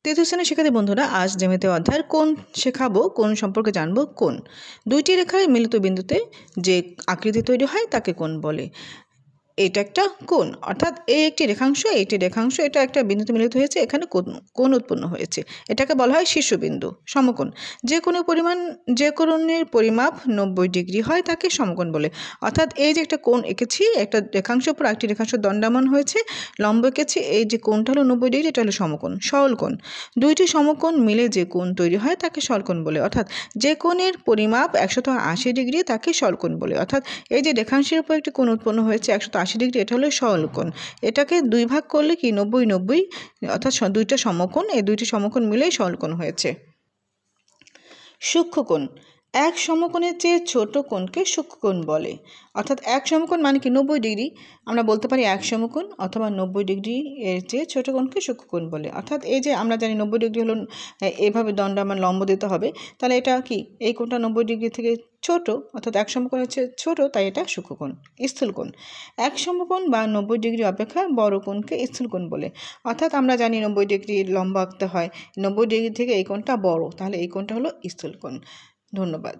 তৃতীয় শ্রেণীর শিক্ষার্থী বন্ধুরা, আজ জ্যামিতি অধ্যায়ের কোণ শেখাবো। কোণ সম্পর্কে জানবো। কোণ দুইটি রেখার মিলিত বিন্দুতে যে আকৃতি তৈরি হয় তাকে কোণ বলে। এটা একটা কোণ, অর্থাৎ এই একটি রেখাংশ, এইটি রেখাংশ, এটা একটা বিন্দুতে মিলিত হয়েছে, এখানে কোণ উৎপন্ন হয়েছে। এটাকে বলা হয় শীর্ষবিন্দু। সমকোণ যে কোণের পরিমাপ 90 ডিগ্রি হয় তাকে সমকোণ বলে। অর্থাৎ এই যে একটা কোণ এঁকেছি, একটা রেখাংশ উপর আরেকটি রেখাংশ দণ্ডায়মান হয়েছে, লম্ব এঁকেছি, এই যে কোণটা হলো 90 ডিগ্রি, এটা হলো সমকোণ। সরলকোণ দুইটি সমকোণ মিলে যে কোণ তৈরি হয় তাকে সরলকোণ বলে। অর্থাৎ যে কোণের পরিমাপ 180 ডিগ্রি তাকে সরলকোণ বলে। অর্থাৎ এই যে রেখাংশের উপর একটি কোণ উৎপন্ন হয়েছে 180 ডিগ্রি, এটা হলো সরলকোণ। এটাকে দুই ভাগ করলে কি 90-90, অর্থাৎ দুইটা সমকোণ, এই দুইটি সমকোণ মিলেই সরলকোণ হয়েছে। সূক্ষ্মকোণ এক সমকোণের চেয়ে ছোট কোণকে সূক্ষ্মকোণ বলে। অর্থাৎ এক সমকোণ মানে কি 90 ডিগ্রি, আমরা বলতে পারি এক সমকোণ, অথবা 90 ডিগ্রি এর চেয়ে ছোট কোণকে সূক্ষ্মকোণ বলে। অর্থাৎ এই যে আমরা জানি 90 ডিগ্রি হলো এভাবে দণ্ডায়মান লম্ব দিতে হবে, তাহলে এটা কি এই কোণটা 90 ডিগ্রি থেকে ছোট, অর্থাৎ এক সমকোণ হচ্ছে ছোট, তাই এটা সূক্ষ্মকোণ। স্থূলকোণ এক সমকোণ বা 90 ডিগ্রি অপেক্ষা বড় কোণকে স্থূলকোণ বলে। অর্থাৎ আমরা জানি 90 ডিগ্রি লম্ব আঁকতে হয়, 90 ডিগ্রি থেকে এই কোণটা বড়, তাহলে এই কোণটা হলো স্থূলকোণ। ধন্যবাদ।